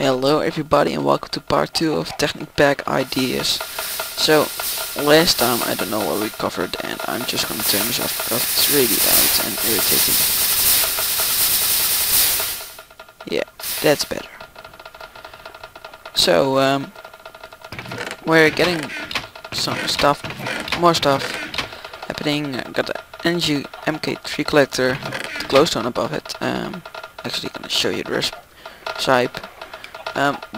Hello everybody and welcome to part 2 of Technic Pack Ideas. So, last time I don't know what we covered and I'm just gonna turn this off because it's really loud and irritating. Yeah, that's better. So, we're getting some stuff, more stuff happening. Got the energy MK3 collector, the glowstone above it. Actually gonna show you the recipe.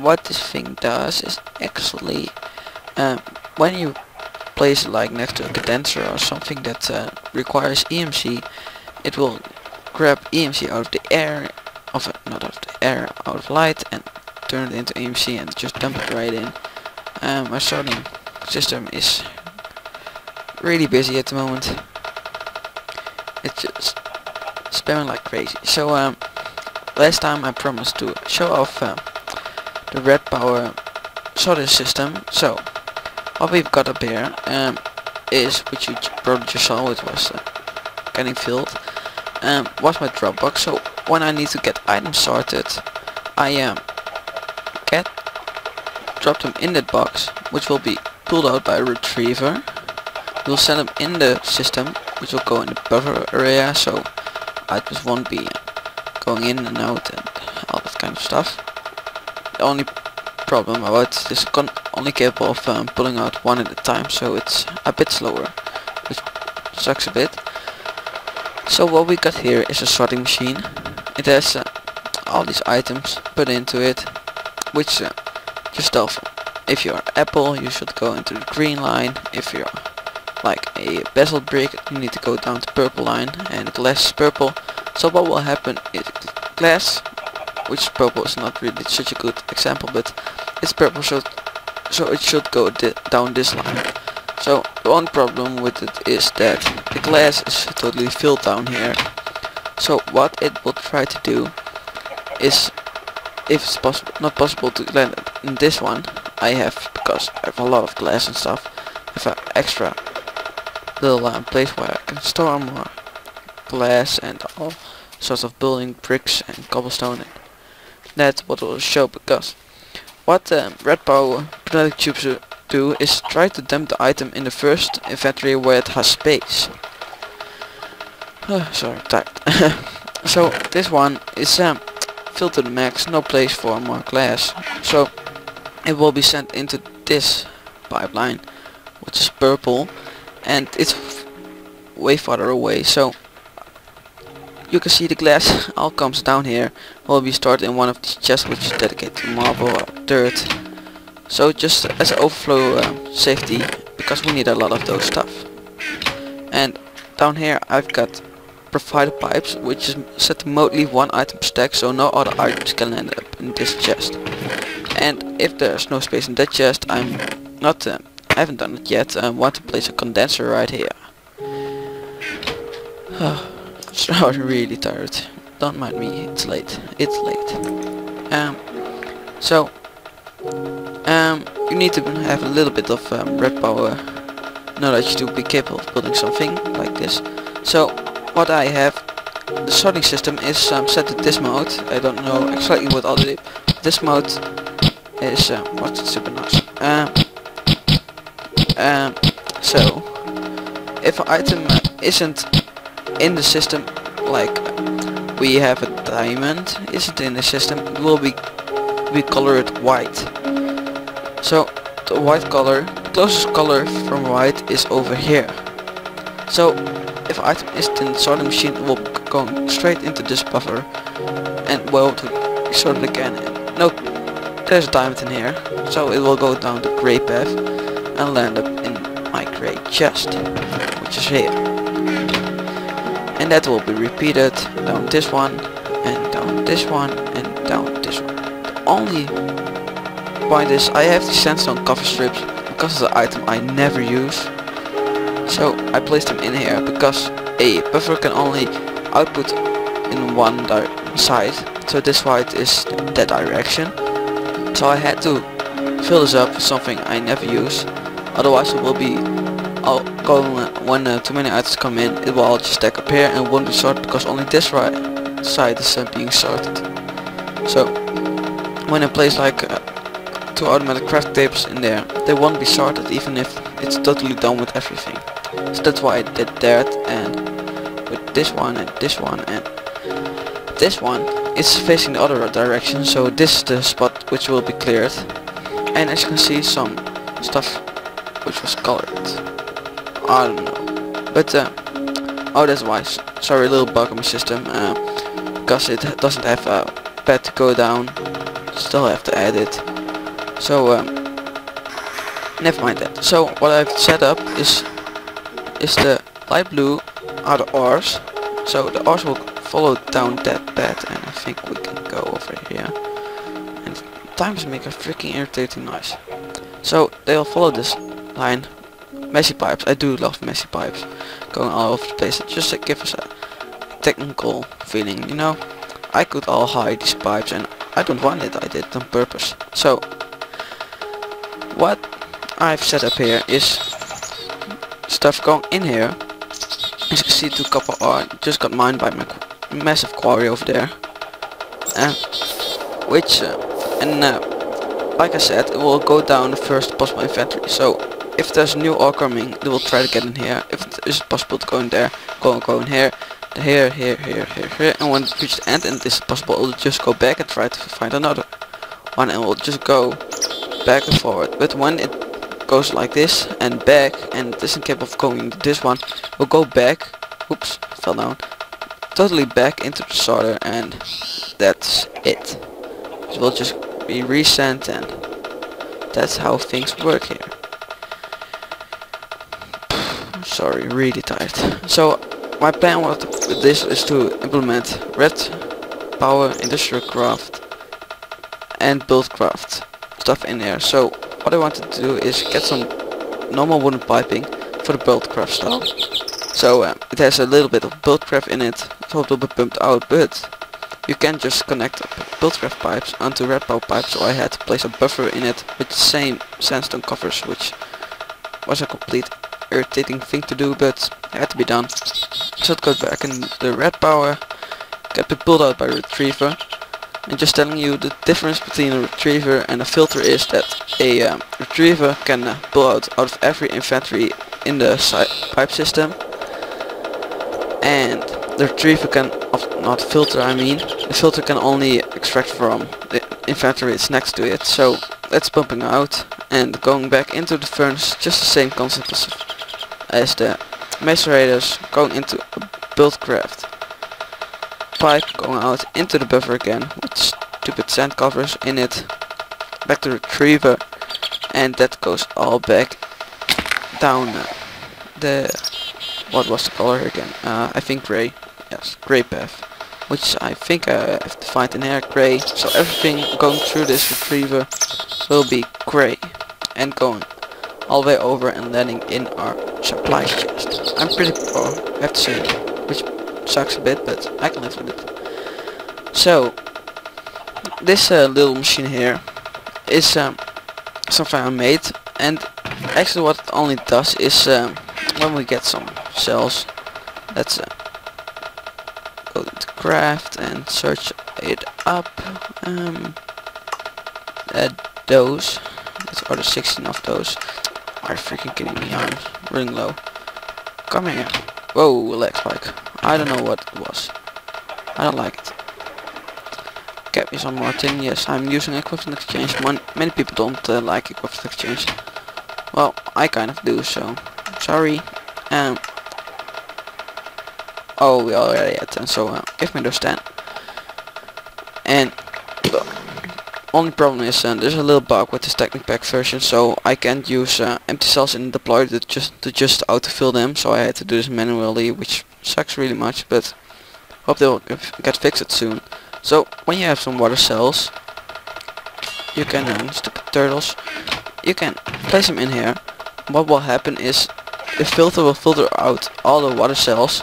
What this thing does is actually when you place it like next to a condenser or something that requires EMC, it will grab EMC out of the air, not out of the air, out of light, and turn it into EMC and just dump it right in. My sorting system is really busy at the moment. It's just spamming like crazy. So last time I promised to show off the red power sorting system. So what we've got up here is, which you probably just saw, it was getting filled, was my drop box. So when I need to get items sorted, I drop them in that box, which will be pulled out by a retriever. We'll send them in the system, which will go in the buffer area, so items won't be going in and out and all that kind of stuff. The only problem about this is only capable of pulling out one at a time, so it's a bit slower, which sucks a bit. So what we got here is a sorting machine. It has all these items put into it, which just tell from. If you're apple, you should go into the green line. If you're like a bezel brick, you need to go down to purple line, and glass is purple. So what will happen is glass, which purple is not really such a good example, but it's purple, so it should go down this line. So the one problem with it is that the glass is totally filled down here. So what it will try to do is, if it's not possible to land it in this one, because I have a lot of glass and stuff, I have an extra little place where I can store more glass and all sorts of building bricks and cobblestone. And that's what it will show, because what red power pneumatic tubes do is try to dump the item in the first inventory where it has space. Sorry, tired. So this one is filled to the max, no place for more glass, so it will be sent into this pipeline, which is purple, and it's way farther away. So you can see the glass all comes down here, will be stored in one of these chests, which is dedicated to marble or dirt. So just as an overflow safety, because we need a lot of those stuff. And down here I've got provider pipes, which is set to mode leave one item per stack, so no other items can land up in this chest. And if there's no space in that chest, I haven't done it yet, I want to place a condenser right here. So I'm really tired. Don't mind me, it's late. It's late. So you need to have a little bit of red power knowledge to be capable of building something like this. So what I have, the sorting system is set to this mode. I don't know exactly what I'll do. This mode is what's super nice. So if an item isn't in the system, like we have a diamond isn't in the system, it will be colored white. So the white color, the closest color from white is over here. So if an item isn't in the sorting machine, it will go straight into this buffer and will be sorted again. And nope, there's a diamond in here, so it will go down the grey path and land up in my grey chest, which is here. And that will be repeated down this one, and down this one, and down this one. The only point is I have these sandstone cover strips because of the item I never use. So I placed them in here because a buffer can only output in one side. So this white is that direction. So I had to fill this up with something I never use. Otherwise it will be all going, when too many items come in, it will all just stack up here and won't be sorted because only this right side is being sorted. So when I place like 2 automatic craft tables in there, they won't be sorted even if it's totally done with everything. So that's why I did that, and with this one and this one, and this one is facing the other direction, so this is the spot which will be cleared. And as you can see, some stuff which was colored. I don't know, but oh, that's why. Sorry, a little bug on my system, because it doesn't have a pad to go down. Still have to add it. So never mind that. So what I've set up is the light blue are the R's. So the R's will follow down that pad, and I think we can go over here. And times make a freaking irritating noise. So they'll follow this line. Messy pipes. I do love messy pipes going all over the place. It just gives us a technical feeling, you know. I could all hide these pipes, and I don't want it. I did it on purpose. So what I've set up here is stuff going in here. As you can see, 2 copper ore just got mined by my massive quarry over there, like I said, it will go down the first possible inventory. So if there's new ore coming, they will try to get in here. If it is possible to go in there, go in here, here, and when it reaches the end and it is possible, it will just go back and try to find another one, and we'll just go back and forward. But when it goes like this and back, and it isn't capable of going into this one, we'll go back, oops, fell down, totally back into the sorter, and that's it. So we'll just be resent, and that's how things work here. Sorry, really tired. So my plan with this is to implement red power, industrial craft, and build craft stuff in there. So what I wanted to do is get some normal wooden piping for the build craft style. So it has a little bit of build craft in it, so it will be pumped out, but you can just connect build craft pipes onto red power pipes, so I had to place a buffer in it with the same sandstone covers, which was a complete irritating thing to do, but it had to be done. So it goes back, and the red power can be pulled out by a retriever. And just telling you, the difference between a retriever and a filter is that a retriever can pull out of every inventory in the pipe system, and the retriever can, not filter I mean, the filter can only extract from the inventory it's next to it. So that's pumping out and going back into the furnace, just the same concept as the macerators, going into a build craft pipe, going out into the buffer again with stupid sand covers in it, back to the retriever, and that goes all back down the, what was the color again, I think grey, yes, grey path, which I think I have defined in here, grey. So everything going through this retriever will be grey and going all the way over and landing in our supply chest. I'm pretty poor, I have to say, which sucks a bit, but I can live with it. So this little machine here is something I made, and actually what it only does is when we get some cells, let's go into craft and search it up. Those are the 16 of those. Are you freaking kidding me? I'm running low. Come here. Whoa, lag spike. I don't know what it was. I don't like it. Get me some more tin. Yes, I'm using equivalent exchange. Many people don't like equivalent exchange. Well, I kind of do, so sorry. Oh, we already had 10, so give me those 10. And the only problem is there's a little bug with this Technic Pack version, so I can't use empty cells in the deployer to just autofill them, so I had to do this manually, which sucks really much, but hope they'll get fixed soon. So when you have some water cells, you can stupid turtles, you can place them in here. What will happen is the filter will filter out all the water cells,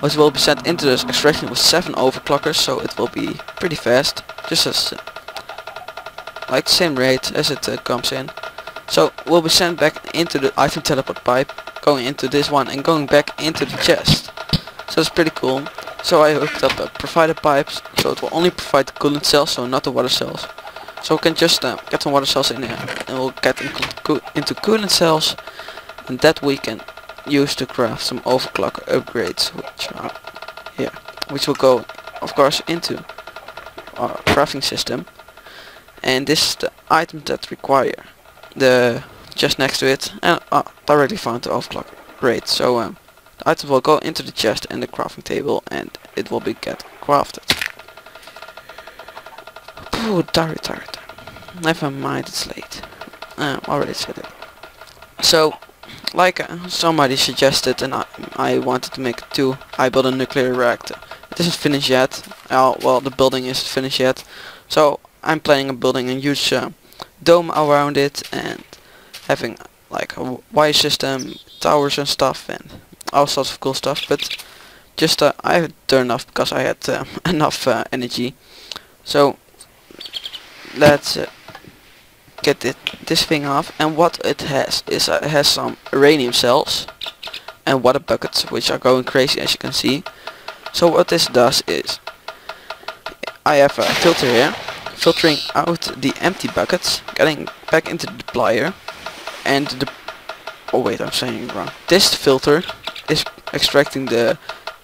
which will be sent into this extraction with 7 overclockers, so it will be pretty fast, just as like the same rate as it comes in. So will be sent back into the item teleport pipe, going into this one and going back into the chest. So it's pretty cool. So I hooked up provider pipes, so it will only provide the coolant cells, so not the water cells. So we can just get some water cells in here, and we'll get into coolant cells, and that we can use to craft some overclocker upgrades, which are here, which will go, of course, into our crafting system. And this is the items that require the chest next to it, and directly found the overclocker upgrade. So the items will go into the chest and the crafting table, and it will be get crafted. Ooh, tired. Never mind, it's late. Already said it. So, like somebody suggested, and I wanted to make it too, I built a nuclear reactor. It isn't finished yet. Well, the building isn't finished yet. So I'm planning on building a huge dome around it, and having like a wire system, towers and stuff, and all sorts of cool stuff. But just I haven't turned off because I had enough energy. So let's get this thing off. And what it has is it has some uranium cells and water buckets, which are going crazy, as you can see. So what this does is I have a filter here, filtering out the empty buckets, getting back into the deployer, and oh wait, I'm saying it wrong. This filter is extracting the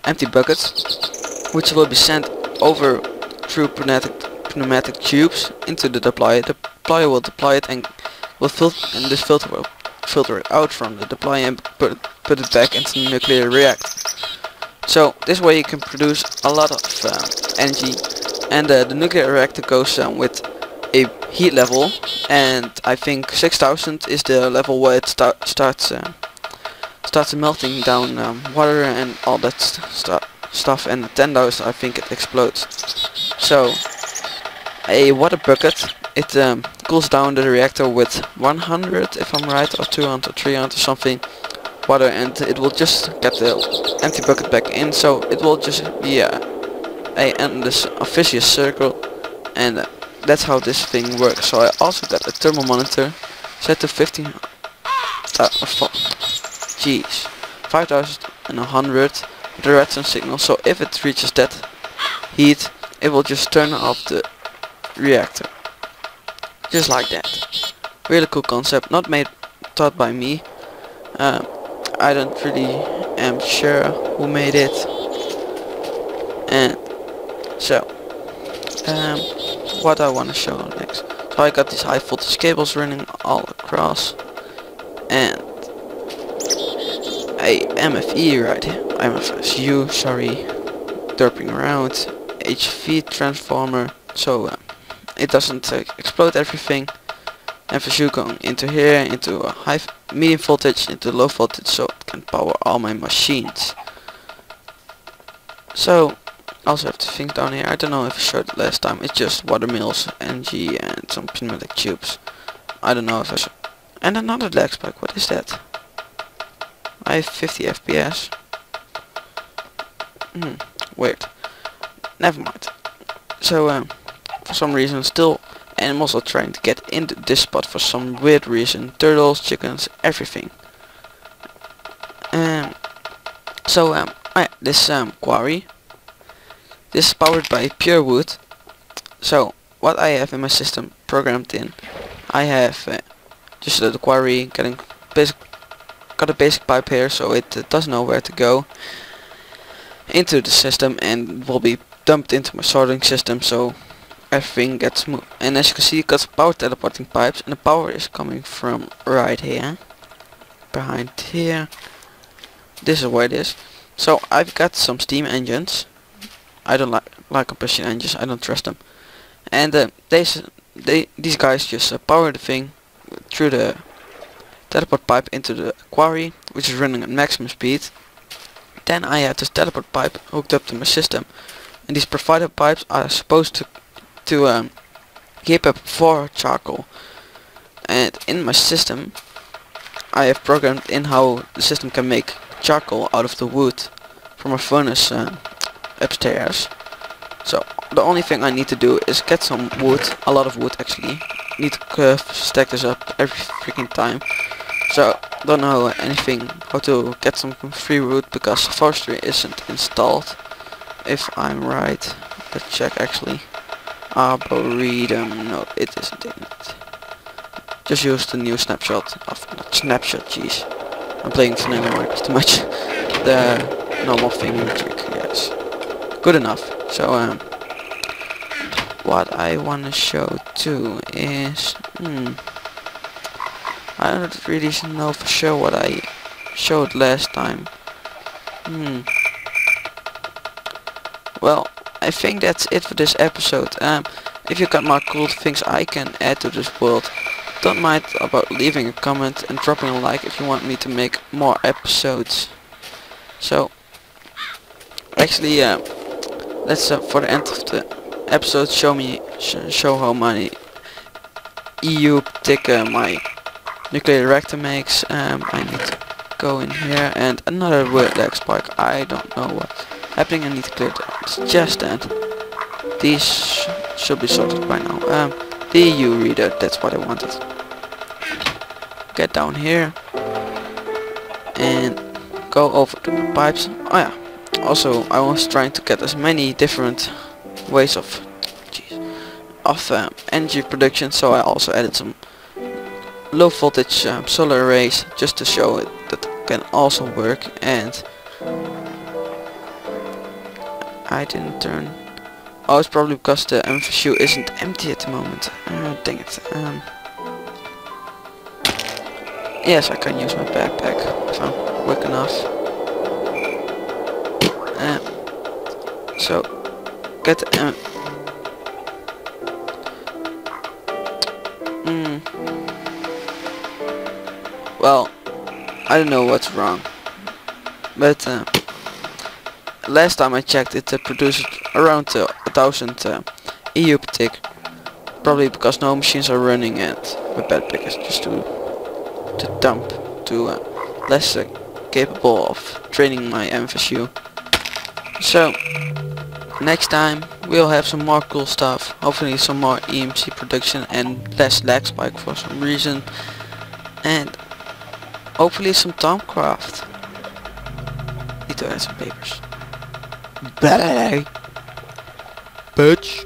empty buckets, which will be sent over through pneumatic tubes into the deployer. The deployer will deploy it and will and this filter will filter it out from the deployer and put it back into the nuclear reactor. So this way you can produce a lot of energy, and the nuclear reactor goes with a heat level, and I think 6000 is the level where it starts melting down water and all that stuff, and at 10,000 I think it explodes. So a water bucket, it cools down the reactor with 100 if I'm right, or 200 or 300 or something water, and it will just get the empty bucket back in, so it will just be a endless vicious circle, and that's how this thing works. So I also got a thermal monitor set to 5100 with a redstone signal, so if it reaches that heat, it will just turn off the reactor. Just like that. Really cool concept, not taught by me. I don't really am sure who made it. And so what I want to show next. So I got these high voltage cables running all across, and a MFE right here, MFSU, sorry, derping around, HV transformer, so it doesn't explode everything. FSU going into here, into a medium voltage, into low voltage, so it can power all my machines. So also have to think down here, I don't know if I showed it last time, it's just water mills, energy, and some pneumatic tubes. I don't know if I showed. And another lag spike, what is that? I have 50 FPS. Weird. Never mind. So for some reason still animals are trying to get into this spot for some weird reason. Turtles, chickens, everything. This quarry, this is powered by pure wood. So what I have in my system programmed in, I have just the quarry got a basic pipe here, so it doesn't know where to go into the system, and will be dumped into my sorting system, so everything gets smooth. And as you can see, it got power teleporting pipes, and the power is coming from right here, behind here. This is where it is. So I've got some steam engines. I don't like combustion engines, I don't trust them. And these guys just power the thing through the teleport pipe into the quarry, which is running at maximum speed. Then I have this teleport pipe hooked up to my system, and these provider pipes are supposed to keep up 4 charcoal. And in my system I have programmed in how the system can make charcoal out of the wood from a furnace upstairs. So the only thing I need to do is get some wood, a lot of wood actually. Need to stack this up every freaking time. So don't know anything how to get some free wood because forestry isn't installed, if I'm right. Let's check actually. Arboretum. No, it isn't in it. Just use the new snapshot of not snapshot. Jeez, I'm playing vanilla markers too much. The normal finger trick. Yes, good enough. So what I wanna show too is I don't really know for sure what I showed last time. Well, I think that's it for this episode. If you got more cool things I can add to this world, don't mind about leaving a comment and dropping a like if you want me to make more episodes. So, actually, let's for the end of the episode show how many EU tick my nuclear reactor makes. I need to go in here and another word lag spike. I don't know what's happening. I need to clear that. It's just that. These should be sorted by now. The EU reader, that's what I wanted. Get down here and go over to the pipes. Oh yeah. Also, I was trying to get as many different ways of energy production, so I also added some low voltage solar arrays just to show it that can also work. And I didn't turn. Oh, it's probably because the MFSU isn't empty at the moment. Dang it. Yes, I can use my backpack if I'm quick enough. So get the well, I don't know what's wrong, but last time I checked it produced around 1000 EU per tick, probably because no machines are running and my backpack is just too dump, too less capable of training my MFSU. So next time we'll have some more cool stuff, hopefully some more EMC production and less lag spike for some reason, and hopefully some Tomcraft. Need to add some papers. Bye, bitch.